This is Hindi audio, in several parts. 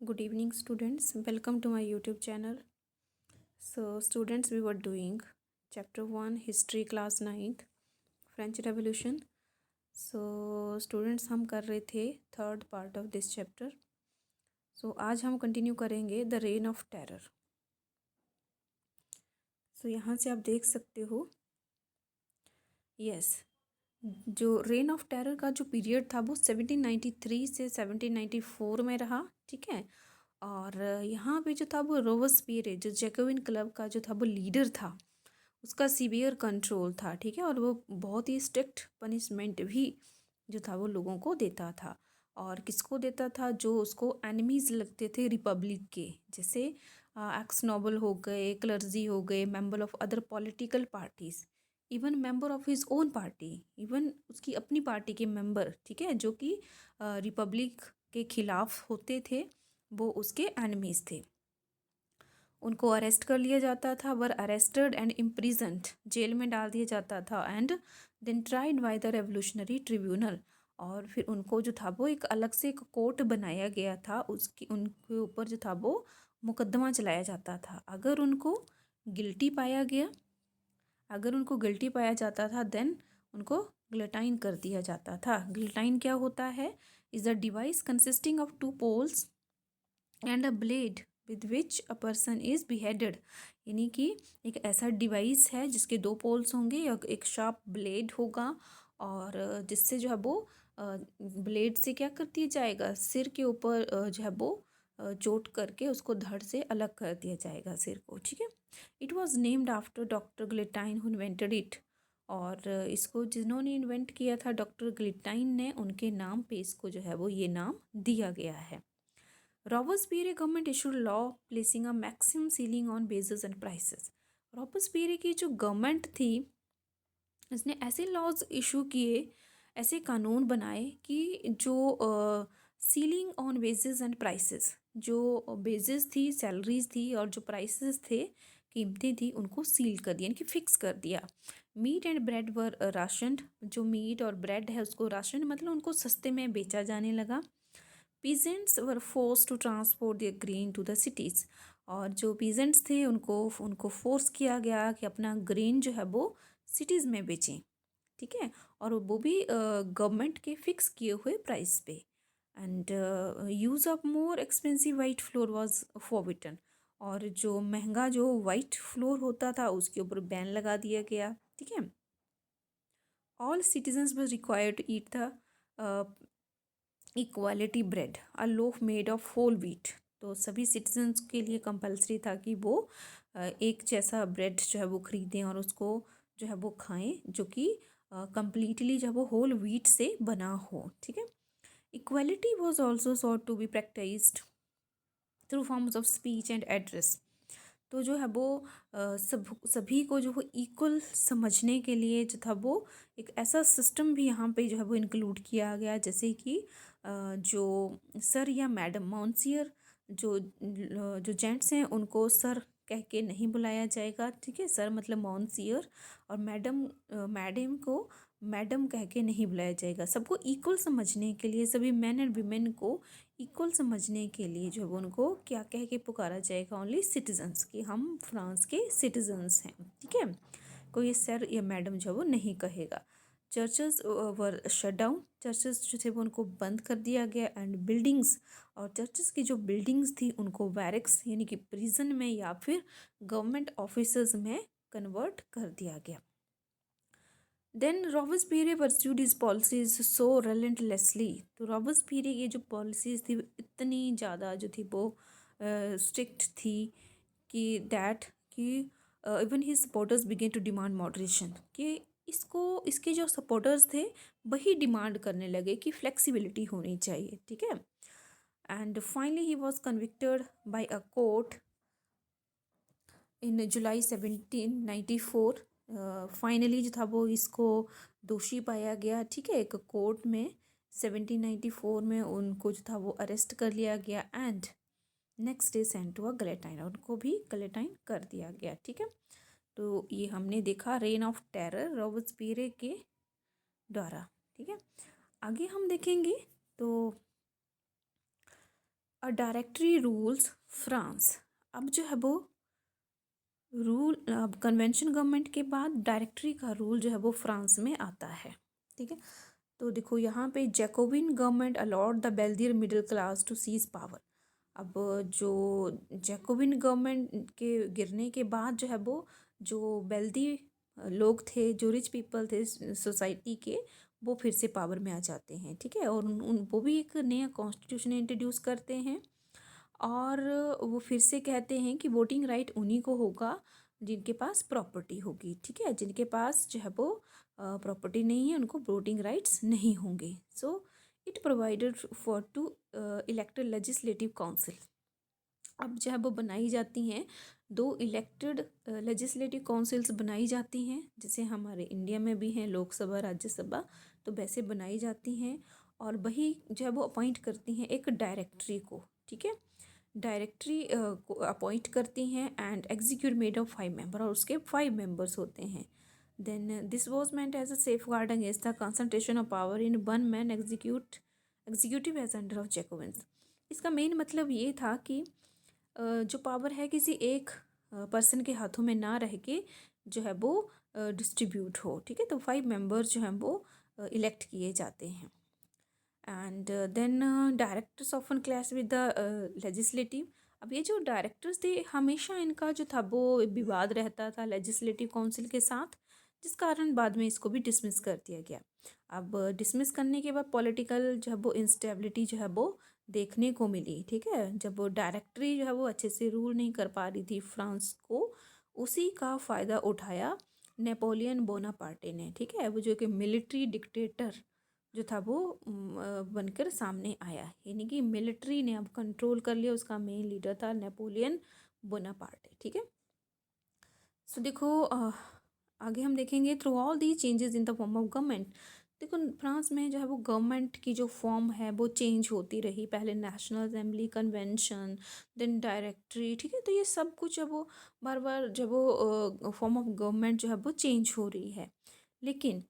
Good evening, students. Welcome to my YouTube channel. So, students, we were doing chapter 1 history class 9th French Revolution. So, students हम कर रहे थे third part of this chapter. So आज हम कंटिन्यू करेंगे the reign of terror. So यहाँ से आप देख सकते हो. यस, जो रेन ऑफ टेरर का जो पीरियड था वो 1793 से 1794 में रहा. ठीक है. और यहाँ पे जो था वो रोबेस्पियर, जो जैकोबिन क्लब का जो था वो लीडर था, उसका सीवियर कंट्रोल था. ठीक है. और वो बहुत ही स्ट्रिक्ट पनिशमेंट भी जो था वो लोगों को देता था. और किसको देता था? जो उसको एनिमीज लगते थे रिपब्लिक के, जैसे एक्स नोबल हो गए, क्लर्जी हो गए, member of other political parties, even member of his own party, even उसकी अपनी पार्टी के मेंबर. ठीक है. जो कि रिपब्लिक के खिलाफ होते थे, वो उसके एनिमीज थे. उनको अरेस्ट कर लिया जाता था, were arrested and imprisoned, jail में डाल दिया जाता था, and then tried by the revolutionary tribunal. और फिर उनको जो था वो एक अलग से एक कोर्ट बनाया गया था, उसकी उनके ऊपर जो था वो मुकदमा चलाया जाता था. अगर उनको गिल्टी पाया जाता था देन उनको गिलोटाइन कर दिया जाता था. गिलोटाइन क्या होता है? Is a device consisting of two poles and a blade with which a person is beheaded. यानी कि एक ऐसा डिवाइस है जिसके दो पोल्स होंगे, या एक शार्प ब्लेड होगा, और जिससे जो है वो ब्लेड से क्या कर दिया जाएगा, सिर के ऊपर जो है वो चोट करके उसको धड़ से अलग कर दिया जाएगा सिर को. ठीक है. It was named after doctor Guillotin who invented it. और इसको जिन्होंने इन्वेंट किया था डॉक्टर ग्लिटाइन ने, उनके नाम पे इसको जो है वो ये नाम दिया गया है. Robespierre government issued law placing a maximum ceiling on basis and prices. Robespierre की जो गवर्नमेंट थी, इसने ऐसे लॉज इशू किए, ऐसे कानून बनाए कि जो ceiling on basis and prices, जो बेसिस थी, सैलरीज थी, और जो प्राइसेस थे, कीमतें थी, उनको सील कर दिया, यानी कि फिक्स कर दिया. मीट एंड ब्रेड वर राशनड. जो मीट और ब्रेड है उसको राशन मतलब उनको सस्ते में बेचा जाने लगा. Peasants were force to transport their grain to the cities. और जो पीजेंट्स थे उनको उनको फोर्स किया गया कि अपना ग्रेन जो है वो सिटीज़ में बेचें. ठीक है. और वो भी गवर्नमेंट के फिक्स किए हुए प्राइस पे. And use of more expensive white flour was forbidden. और जो महंगा जो वाइट फ्लोर होता था उसके ऊपर बैन लगा दिया गया. ठीक है. All citizens was required to eat the equality bread, a loaf made of whole wheat. तो सभी सिटीजन्स के लिए कंपलसरी था कि वो एक जैसा ब्रेड जो है वो खरीदें और उसको जो है वो खाएं, जो कि कंप्लीटली जो है वो होल व्हीट से बना हो. ठीक है. Equality was also sought to be practised through forms of speech and address. तो जो है वो सभी को जो है इक्वल समझने के लिए जो था वो एक ऐसा सिस्टम भी यहाँ पे जो है वो इंक्लूड किया गया, जैसे कि जो सर या मैडम, माउंसियर, जो जेंट्स हैं उनको सर कह के नहीं बुलाया जाएगा. ठीक है. सर मतलब माउंसियर. और मैडम को मैडम कह के नहीं बुलाया जाएगा. सबको इक्वल समझने के लिए, सभी मैन एंड वीमेन को इक्वल समझने के लिए जो है वो उनको क्या कह के पुकारा जाएगा? ओनली सिटीजन्स, कि हम फ्रांस के सिटीजन्स हैं. ठीक है. कोई सर या मैडम जो है वो नहीं कहेगा. चर्चेस वर शट डाउन. चर्चेस जो थे वो उनको बंद कर दिया गया. एंड बिल्डिंग्स, और चर्चेस की जो बिल्डिंग्स थी उनको बैरक्स यानी कि प्रिजन में या फिर गवर्नमेंट ऑफिसर्स में कन्वर्ट कर दिया गया. Then Robespierre pursued his policies सो relentlessly. तो रॉबर्सपियर की जो पॉलिसीज थी वो इतनी ज़्यादा जो थी वो स्ट्रिक्ट थी कि दैट कि even his supporters began to demand moderation. कि इसके जो सपोर्टर्स थे वही डिमांड करने लगे कि फ्लेक्सिबिलिटी होनी चाहिए. ठीक है. And finally he was convicted by a court in July 1794. Finally जो था वो इसको दोषी पाया गया. ठीक है. एक कोर्ट में 1794 में उनको जो था वो अरेस्ट कर लिया गया. And next day sent to a guillotine, उनको भी गलेटाइन कर दिया गया. ठीक है. तो ये हमने देखा रेन ऑफ टेरर रॉबर्सपियर के द्वारा. ठीक है. आगे हम देखेंगे. तो अ डायरेक्टरी रूल्स फ्रांस। अब जो है वो रूल, अब कन्वेंशन गवर्नमेंट के बाद डायरेक्टरी का रूल जो है वो फ्रांस में आता है। ठीक है, तो देखो यहाँ पे Jacobin government allowed the Belgian middle class to seize power. अब जो जैकोबिन गवर्नमेंट के गिरने के बाद जो है वो जो बेल्दी लोग थे, जो रिच पीपल थे सोसाइटी के, वो फिर से पावर में आ जाते हैं। ठीक है, और वो भी एक नया कॉन्स्टिट्यूशन इंट्रोड्यूस करते हैं, और वो फिर से कहते हैं कि वोटिंग राइट उन्हीं को होगा जिनके पास प्रॉपर्टी होगी। ठीक है, जिनके पास जो है वो प्रॉपर्टी नहीं है उनको वोटिंग राइट्स नहीं होंगे। So it provided for two elected legislative council. अब जो है वो बनाई जाती हैं दो इलेक्टेड लेजिस्लेटिव काउंसिल्स बनाई जाती हैं, जैसे हमारे इंडिया में भी हैं लोकसभा राज्यसभा, तो वैसे बनाई जाती हैं, और वही जो है वो अपॉइंट करती हैं एक डायरेक्टरी को। ठीक है, डायरेक्टरी को अपॉइंट करती हैं, and execute made of 5 member, और उसके 5 मेंबर्स होते हैं। Then this was meant as a safeguard against the concentration of power in one man executive as under of Jacobins. इसका मेन मतलब ये था कि जो पावर है किसी एक पर्सन के हाथों में ना रह के जो है वो डिस्ट्रीब्यूट हो। ठीक है, तो 5 मेंबर्स जो हैं वो इलेक्ट किए जाते हैं, and then directors often clash with the legislative. अब ये जो डायरेक्टर्स थे, हमेशा इनका जो था वो विवाद रहता था लेजिस्लेटिव काउंसिल के साथ, जिस कारण बाद में इसको भी डिसमिस कर दिया गया। अब डिसमिस करने के बाद पॉलिटिकल जो है वो इंस्टेबिलिटी जो है वो देखने को मिली। ठीक है, जब वो डायरेक्टरी जो है वो अच्छे से रूल नहीं कर पा रही थी फ्रांस को, उसी का फ़ायदा उठाया नेपोलियन बोनापार्टे ने। ठीक है, वो जो कि मिलिट्री डिक्टेटर जो था वो बनकर सामने आया, यानी कि मिलिट्री ने अब कंट्रोल कर लिया। उसका मेन लीडर था नेपोलियन बोनापार्टे। ठीक है, सो देखो आगे हम देखेंगे through all the changes in the form of government. देखो फ्रांस में जो है वो गवर्नमेंट की जो फॉर्म है वो चेंज होती रही, पहले national assembly, convention, then directory. ठीक है, तो ये सब कुछ जब वो बार बार जब वो फॉर्म ऑफ गवर्नमेंट जो है वो चेंज हो रही है, लेकिन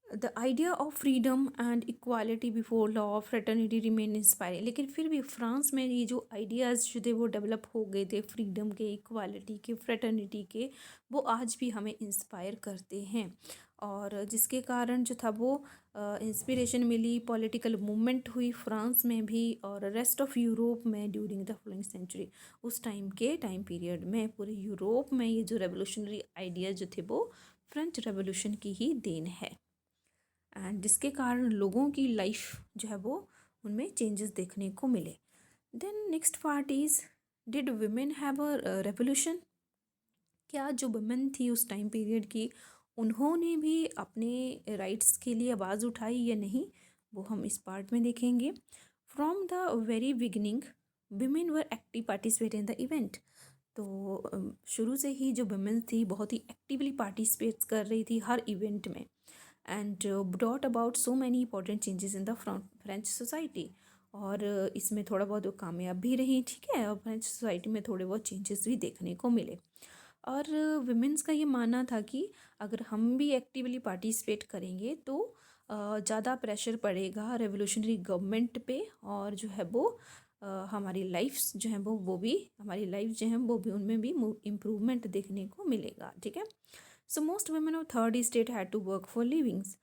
the idea of freedom and equality before law, fraternity remain inspiring. लेकिन फिर भी फ्रांस में ये जो आइडियाज़ जो थे वो डेवलप हो गए थे फ्रीडम के, इक्वालिटी के, फ्रेटर्निटी के, वो आज भी हमें इंस्पायर करते हैं, और जिसके कारण जो था वो इंस्पिरेशन मिली, पॉलिटिकल मूवमेंट हुई फ्रांस में भी और रेस्ट ऑफ यूरोप में ड्यूरिंग द फॉलोइंग सेंचुरी। उस टाइम पीरियड में पूरे यूरोप में ये जो रेवोल्यूशनरी आइडिया जो थे वो फ्रेंच रेवोल्यूशन की ही देन है, एंड जिसके कारण लोगों की लाइफ जो है वो उनमें चेंजेस देखने को मिले। Then next part is, did women have a revolution. क्या जो वुमेन थी उस टाइम पीरियड की, उन्होंने भी अपने राइट्स के लिए आवाज़ उठाई या नहीं, वो हम इस पार्ट में देखेंगे। From the very beginning women were active participate in the event. तो शुरू से ही जो वुमेन थी बहुत ही एक्टिवली पार्टिसिपेट कर रही थी हर इवेंट में, and brought about so many important changes in the French society. और इसमें थोड़ा बहुत वो कामयाब भी रही। ठीक है, और फ्रेंच सोसाइटी में थोड़े बहुत चेंजेस भी देखने को मिले, और विमेंस का ये मानना था कि अगर हम भी एक्टिवली पार्टिसिपेट करेंगे तो ज़्यादा प्रेशर पड़ेगा रेवोल्यूशनरी गवर्नमेंट पे, और जो है वो हमारी लाइफ्स जो हैं वो भी हमारी लाइफ जो हैं वो भी उनमें भी इम्प्रूवमेंट देखने को मिलेगा। ठीक है, so most women of third state had to work for livings.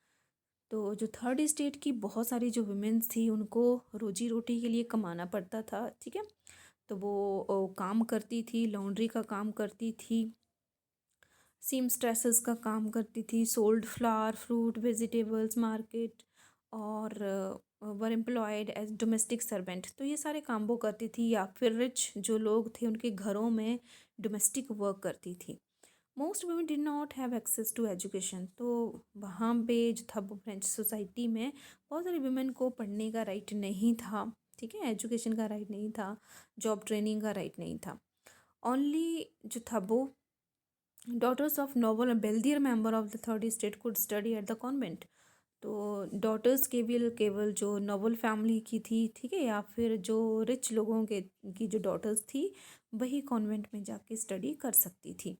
तो जो थर्ड स्टेट की बहुत सारी जो वुमेन्स थी उनको रोजी रोटी के लिए कमाना पड़ता था। ठीक है, तो वो काम करती थी, लॉन्ड्री का काम करती थी, सीमस्ट्रेसेस का काम करती थी, sold flower, fruit, vegetables market, और were employed as domestic servant. तो ये सारे काम वो करती थी, या फिर रिच जो लोग थे उनके घरों में डोमेस्टिक वर्क करती थी। Most women did not have access to education. तो वहाँ पे जो था वो फ्रेंच सोसाइटी में बहुत सारी वुमेन को पढ़ने का राइट नहीं था। ठीक है, एजुकेशन का राइट नहीं था, जॉब ट्रेनिंग का राइट नहीं था। ओनली जो था वो daughters of noble wealthier member of the third state could study at the convent. तो डॉटर्स केवल जो नोबल फैमिली की थी, ठीक है, या फिर जो रिच लोगों के की जो डॉटर्स थी वही कॉन्वेंट में जाके स्टडी कर सकती थी,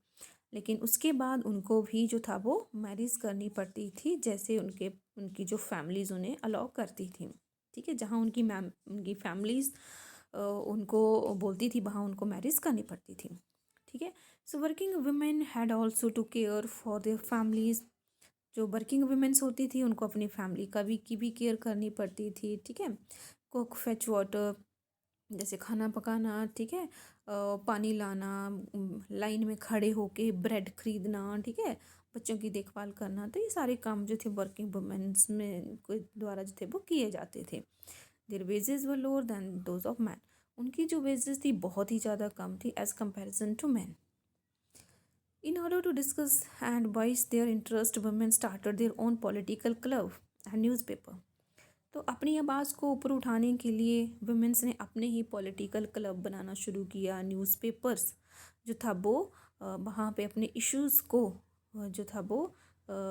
लेकिन उसके बाद उनको भी जो था वो मैरिज करनी पड़ती थी, जैसे उनकी जो फैमिलीज़ उन्हें अलाउ करती थी। ठीक है, जहाँ उनकी फैमिलीज उनको बोलती थी वहाँ उनको मैरिज करनी पड़ती थी। ठीक है, so working women had also to care for their families. जो वर्किंग वुमेन्स होती थी उनको अपनी फैमिली की भी केयर करनी पड़ती थी। ठीक है, कुक, फेच वाटर, जैसे खाना पकाना, ठीक है, पानी लाना, लाइन में खड़े होके ब्रेड खरीदना, ठीक है, बच्चों की देखभाल करना। तो ये सारे काम जो थे वर्किंग वुमेन्स में के द्वारा जो थे वो किए जाते थे। Their wages were lower than those of man. उनकी जो वेजेस थी बहुत ही ज़्यादा कम थी as comparison to man. In order to discuss and voice their interest, women started their own political club and newspaper. तो अपनी आवाज़ को ऊपर उठाने के लिए वुमेन्स ने अपने ही पॉलिटिकल क्लब बनाना शुरू किया। न्यूज़पेपर्स जो था वो वहाँ पे अपने इश्यूज़ को जो था वो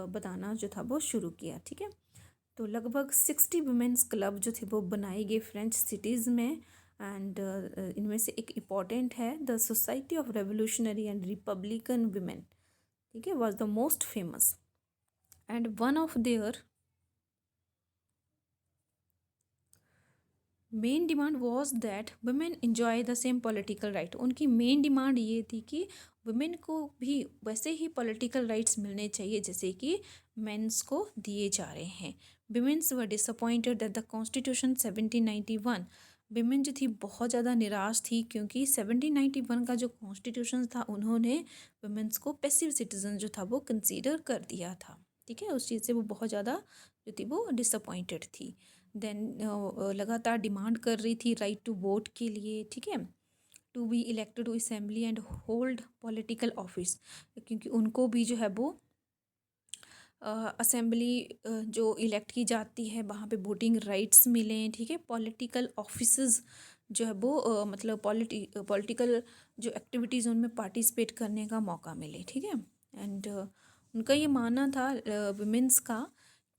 बताना जो था वो शुरू किया। ठीक है, तो लगभग 60 वुमेन्स क्लब जो थे वो बनाए गए फ्रेंच सिटीज़ में। एंड इनमें से एक इम्पॉर्टेंट है the society of revolutionary and Republican women. ठीक है, was the most famous and one of their main demand was that women enjoy the same political right. उनकी मेन डिमांड ये थी कि वुमेन को भी वैसे ही पॉलिटिकल राइट्स मिलने चाहिए जैसे कि मेंस को दिए जा रहे हैं। Womens were disappointed that the constitution 1791, women जो थी बहुत ज़्यादा निराश थी क्योंकि 1791 का जो कॉन्स्टिट्यूशन था उन्होंने वुमेन्स को पैसिव सिटीजन जो था वो कंसीडर कर दिया था। ठीक है, उस चीज़ से वो बहुत ज़्यादा जो थी वो डिसअपॉइंटेड थी। देन लगातार डिमांड कर रही थी राइट टू वोट के लिए। ठीक है, to be elected to assembly and hold political office, क्योंकि उनको भी जो है वो असेंबली जो इलेक्ट की जाती है वहाँ पे वोटिंग राइट्स मिलें। ठीक है, पॉलिटिकल ऑफिसेस जो है वो मतलब पॉलिटिकल जो एक्टिविटीज़ उनमें पार्टिसिपेट करने का मौका मिले। ठीक है, एंड उनका ये मानना था वुमेन्स का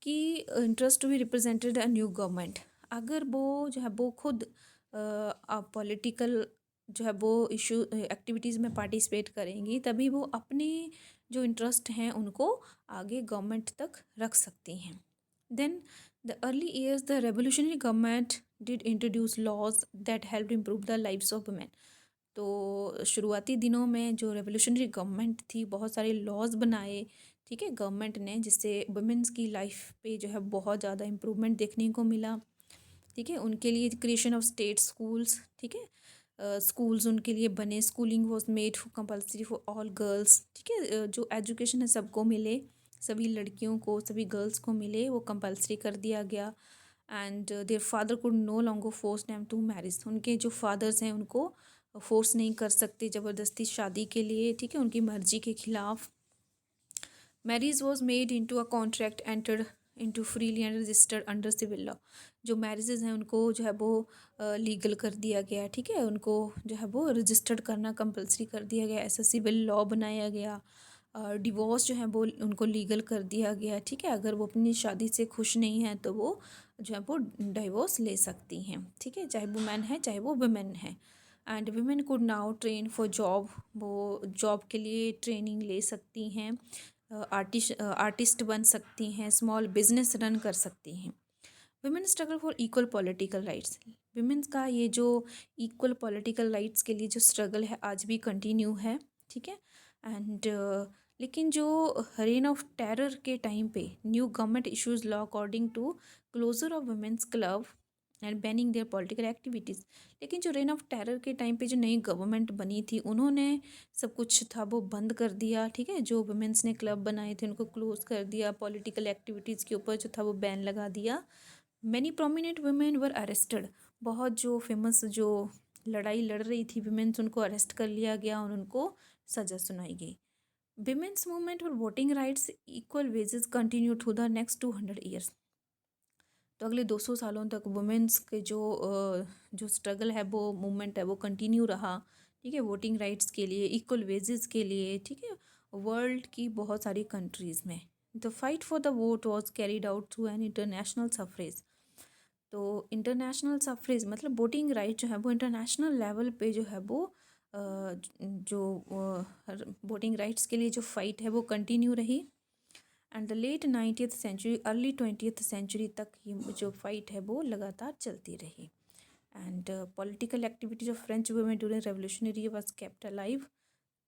कि interest to be represented a new government. अगर वो जो है वो खुद पॉलिटिकल जो है वो इशू एक्टिविटीज़ में पार्टिसिपेट करेंगी तभी वो अपने जो इंटरेस्ट हैं उनको आगे गवर्नमेंट तक रख सकती हैं। Then the early years the revolutionary government did introduce laws that help improve the lives of women. तो शुरुआती दिनों में जो रेवोल्यूशनरी गवर्नमेंट थी बहुत सारे लॉज बनाए। ठीक है, गवर्नमेंट ने, जिससे वुमेन्स की लाइफ पे जो है बहुत ज़्यादा इम्प्रूवमेंट देखने को मिला। ठीक है, उनके लिए क्रिएशन ऑफ स्टेट स्कूल्स। ठीक है, स्कूल्स उनके लिए बने। Schooling was made compulsory for all girls. ठीक है, जो एजुकेशन है सबको मिले, सभी लड़कियों को, सभी गर्ल्स को मिले, वो कंपल्सरी कर दिया गया। And their father could no longer force them to marriage. उनके जो फादर्स हैं उनको फोर्स नहीं कर सकते ज़बरदस्ती शादी के लिए। ठीक है, उनकी मर्जी के खिलाफ। Marriage was made into a contract entered into freely and registered under civil law. जो मैरिजेज हैं उनको जो है वो लीगल कर दिया गया। ठीक है, उनको जो है वो रजिस्टर्ड करना कंपलसरी कर दिया गया, ऐसा सिविल लॉ बनाया गया। डिवोर्स जो है वो उनको लीगल कर दिया गया। ठीक है, अगर वो अपनी शादी से खुश नहीं है तो वो जो है वो डिवोर्स ले सकती हैं। ठीक है, चाहे वो मैन है चाहे वो वुमेन है। And women could now train for job, वो जॉब के लिए ट्रेनिंग ले सकती हैं, आर्टिस्ट बन सकती हैं, स्मॉल बिजनेस रन कर सकती हैं। Women struggle for equal political rights. Womens का ये जो इक्वल पॉलिटिकल राइट्स के लिए जो स्ट्रगल है आज भी कंटिन्यू है। ठीक है, एंड लेकिन जो रेन ऑफ टेरर के टाइम पे new government issues law according to closure of womens club and banning their political activities. लेकिन जो रेन ऑफ टेरर के टाइम पे जो नई गवर्नमेंट बनी थी उन्होंने सब कुछ था वो बंद कर दिया। ठीक है, जो वुमेन्स ने क्लब बनाए थे उनको क्लोज कर दिया, पॉलिटिकल एक्टिविटीज़ के ऊपर जो था वो बैन लगा दिया। Many prominent women were arrested. बहुत जो फेमस जो लड़ाई लड़ रही थी वुमेन्स उनको अरेस्ट कर लिया गया और उनको सज़ा सुनाई गई। Women's movement for voting rights equal wages continue through the next 200 years. तो अगले 200 सालों तक वुमेन्स के जो स्ट्रगल है वो मूवमेंट है वो कंटिन्यू रहा। ठीक है, वोटिंग राइट्स के लिए, इक्वल वेजेस के लिए। ठीक है, वर्ल्ड की बहुत सारी कंट्रीज़ में the fight for the vote was carried out through an international suffrage. तो इंटरनेशनल सफरेज मतलब वोटिंग राइट जो है वो इंटरनेशनल लेवल पे जो है वो जो वोटिंग राइट्स के लिए जो फाइट है वो कंटिन्यू रही। And the late 19th century early 20th century तक ये जो फाइट है वो लगातार चलती रही. And political activities of French women during revolutionary was kept alive.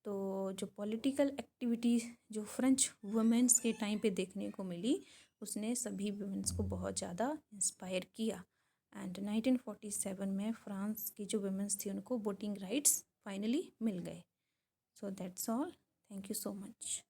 तो जो पॉलिटिकल एक्टिविटी जो फ्रेंच वुमेन्स के टाइम पे देखने को मिली उसने सभी वुमेन्स को बहुत ज़्यादा इंस्पायर किया. एंड 1947 में फ्रांस की जो वुमेन्स थी उनको वोटिंग राइट्स फाइनली मिल गए. So that's all. Thank you so much.